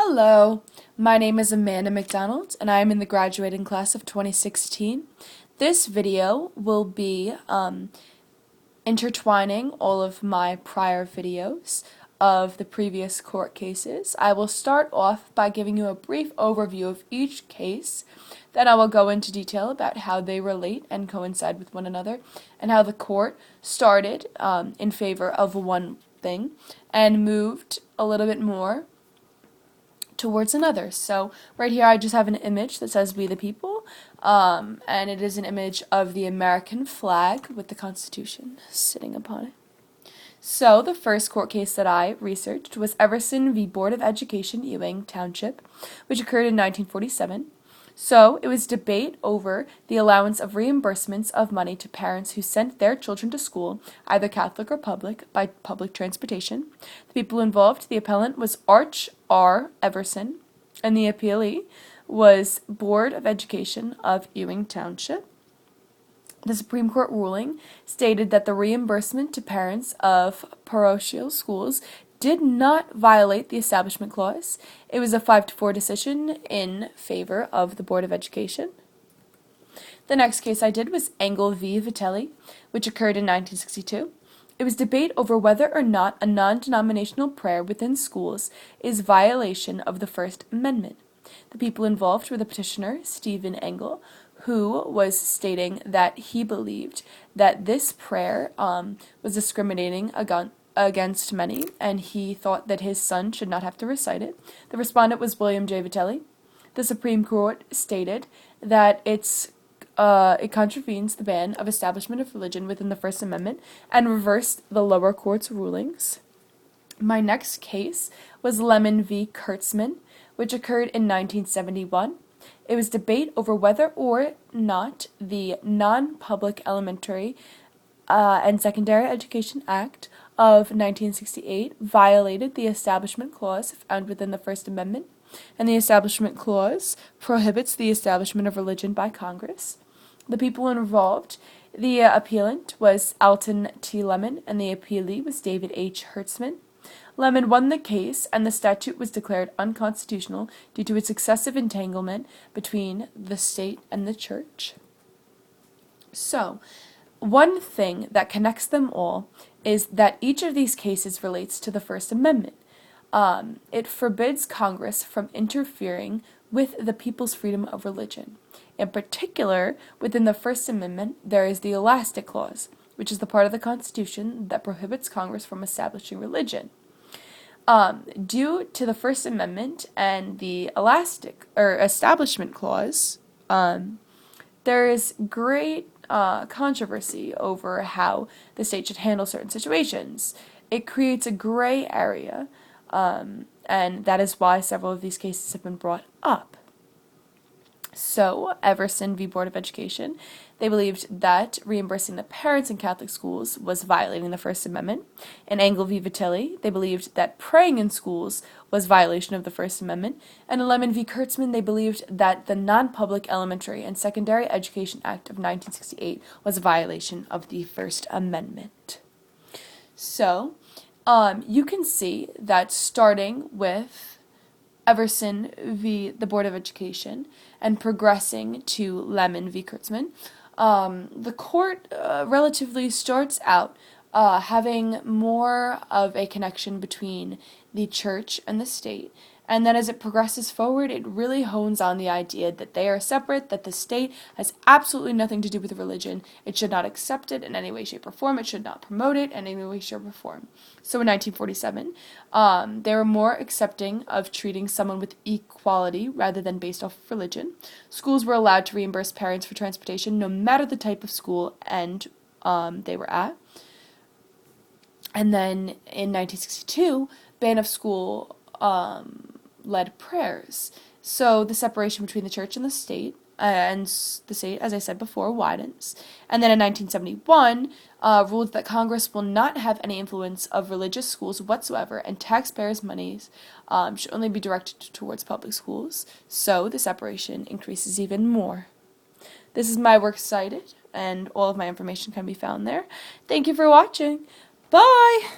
Hello, my name is Amanda McDonald, and I am in the graduating class of 2016. This video will be intertwining all of my prior videos of the previous court cases. I will start off by giving you a brief overview of each case, then I will go into detail about how they relate and coincide with one another, and how the court started in favor of one thing and moved a little bit more towards another. So right here I just have an image that says "We the People," and it is an image of the American flag with the Constitution sitting upon it. So the first court case that I researched was Everson v. Board of Education, Ewing Township, which occurred in 1947. So it was debate over the allowance of reimbursements of money to parents who sent their children to school, either Catholic or public, by public transportation. The people involved, the appellant was Arch R. Everson, and the appealee was Board of Education of Ewing Township. The Supreme Court ruling stated that the reimbursement to parents of parochial schools did not violate the Establishment Clause. It was a 5-4 decision in favor of the Board of Education. The next case I did was Engel v. Vitelli, which occurred in 1962. It was debate over whether or not a non-denominational prayer within schools is violation of the First Amendment. The people involved were the petitioner, Stephen Engel, who was stating that he believed that this prayer was discriminating against many, and he thought that his son should not have to recite it. The respondent was William J. Vitelli. The Supreme Court stated that it contravenes the ban of establishment of religion within the First Amendment and reversed the lower court's rulings. My next case was Lemon v. Kurtzman, which occurred in 1971. It was debate over whether or not the Non-Public Elementary and Secondary Education Act of 1968 violated the Establishment Clause found within the First Amendment, and the Establishment Clause prohibits the establishment of religion by Congress. The people involved, the appellant was Alton T. Lemon, and the appealee was David H. Hertzman. Lemon won the case, and the statute was declared unconstitutional due to its excessive entanglement between the state and the church. So, one thing that connects them all is that each of these cases relates to the First Amendment. It forbids Congress from interfering with the people's freedom of religion. In particular, within the First Amendment, there is the Elastic Clause, which is the part of the Constitution that prohibits Congress from establishing religion. Due to the First Amendment and the Establishment Clause, there is great controversy over how the state should handle certain situations. It creates a gray area, and that is why several of these cases have been brought up. So, Everson v. Board of Education, they believed that reimbursing the parents in Catholic schools was violating the First Amendment. In Engel v. Vitelli, they believed that praying in schools was violation of the First Amendment. And in Lemon v. Kurtzman, they believed that the Non-Public Elementary and Secondary Education Act of 1968 was a violation of the First Amendment. So, you can see that starting with Everson v. the Board of Education and progressing to Lemon v. Kurtzman, the court relatively starts out having more of a connection between the church and the state. And then as it progresses forward, it really hones on the idea that they are separate, that the state has absolutely nothing to do with religion. It should not accept it in any way, shape, or form. It should not promote it in any way, shape, or form. So in 1947, they were more accepting of treating someone with equality rather than based off of religion. Schools were allowed to reimburse parents for transportation no matter the type of school and they were at. And then in 1962, ban of school led prayers. So the separation between the church and the state, as I said before, widens. And then in 1971, ruled that Congress will not have any influence of religious schools whatsoever, and taxpayers' monies should only be directed towards public schools. So the separation increases even more. This is my works cited, and all of my information can be found there. Thank you for watching. Bye!